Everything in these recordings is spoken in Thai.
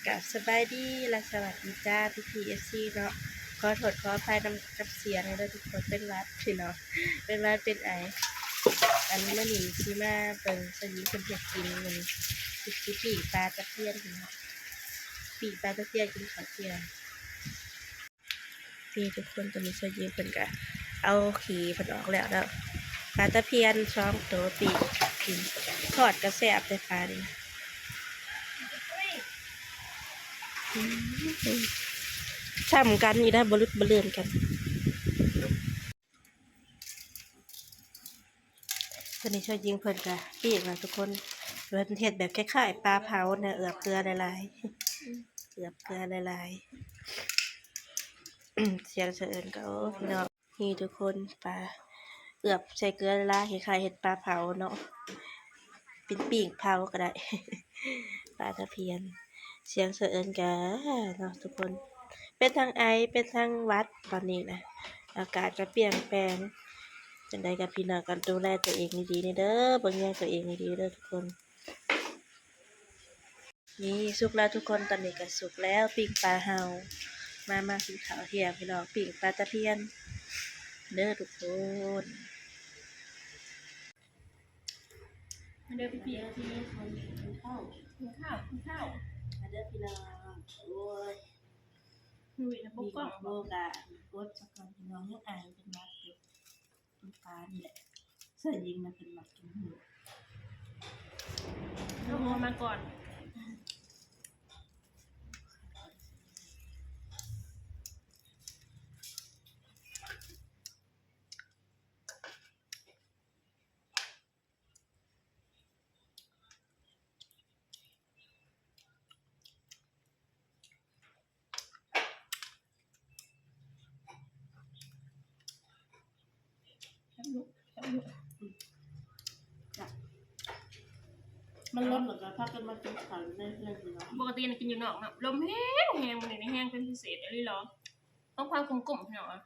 กับสบายดีและสวัสดีจ้าพี่เอฟซีเนาะขอโทษขออภัยนำกับเสียงเลยทุกคนเป็นวัดพี่เนาะเป็นวัดเป็นไออันนี้มันหนีซีมาเปิงสยิงคนเห็ดกินมันปีปลาตะเพียนพี่เนาะปีปลาตะเพียนกินข้าวเที่ยงพี่ทุกคนตอนนี้สยิงเป็นกะเอาขี่มันออกแล้วเนาะปลาตะเพียนช้อมตัวปีกินทอดกระแสบแต่ปลาดิช่ำกันนี่ได้บรุษบเลื่อนกันตอนนี้ช่วยยิงเพิ่นกะปีกนะทุกคนเพิ่นเฮ็ดแบบคล้ายๆปลาเผาเนี่ยเอือบเกลือหลายๆเอือบเกลือหลายๆเสียงเสะเอิญก็โอ้พี่น้องนี่ทุกคนปลาเอือบใส่เกลือหลายๆคล้ายๆเฮ็ดปลาเผาเนาะเป็นปีกเผาก็ได้ ปลาตะเพียนเสียงเสะเอิญกะเนาะทุกคนเป็นทางไอเป็นทางวัดตอนนี้นะอากาศก็เปลี่ยนแปลงจังใดกับพี่น้องกันดูแลตัวเองดีๆเด้อเบิ่งแยตัวเองดีๆเด้อทุกคนนี่สุกแล้วทุกคนตอนนี้ก็สุกแล้วปิ้งปลาเฮามากินข้าวเที่ยงพี่น้องปิ้งปลาตะเพียนเด้อทุกคนมาเด้อพี่ๆที่คนกินข้าวมาเด้อพี่น้องโอ้ยมีนะปุ๊กกล้อง โบกะกดสักก่อนพี่น้องยังอายเป็นมักอยู่กินปลานี่แหละเสื้อยิงมันเป็นมักกินหู เอาหัวมาก่อนมันร้อนเหมือนกันพักกันมากินข้าวในเรื่องพี่น้อง ปกติน่ะกินอยู่นอกนะลมแห้งมันนี่แห้งเป็นพิเศษอะไรหรอต้องความกลมๆพี่น้องอ่ะ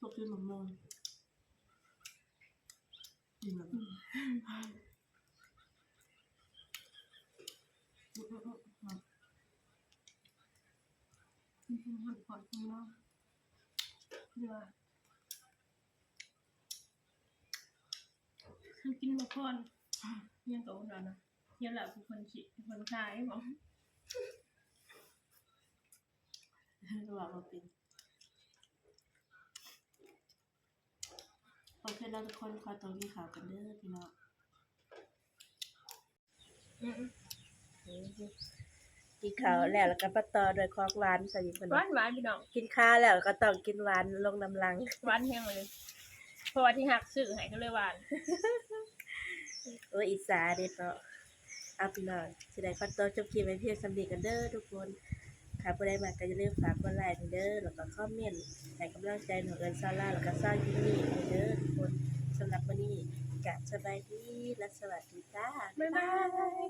พวกที่มันมองกินแบบหันผ่อนข้างนอกเดี๋ยวกินมาก่อนยังโตแล้วนะยังหลับคนฉีดคนคลายบอก ระหว่างเราเป็นโอเคเราทุกคนคอยตรงที่ข่าวกันเด้อพี่น้องกินข้าวแล้วก็มาต่อด้วยของหวานใส่คน หวานพี่น้อง กินข้าวแล้วก็ต้องกินหวานลงน้ำลัง หวานแห้งเลยเพราะว่าที่หักซื้อให้ก็เลยหวาน โอ้ยอิสาเด็ดเนาะเอาพี่น้องสิได้ฟังต่อจบคลิปไว้เพียงสำนีกันเด้อทุกคนถ้าผู้ใดมาก็อย่าลืมฝากกดไลค์เด้อแล้วก็คอมเมนต์ให้กำลังใจหนูเอิ้นซาร่าแล้วก็ซาวยินนี่เด้อทุกคนสำหรับวันนี้กะสบายดีและสวัสดีจ้าบ๊ายบาย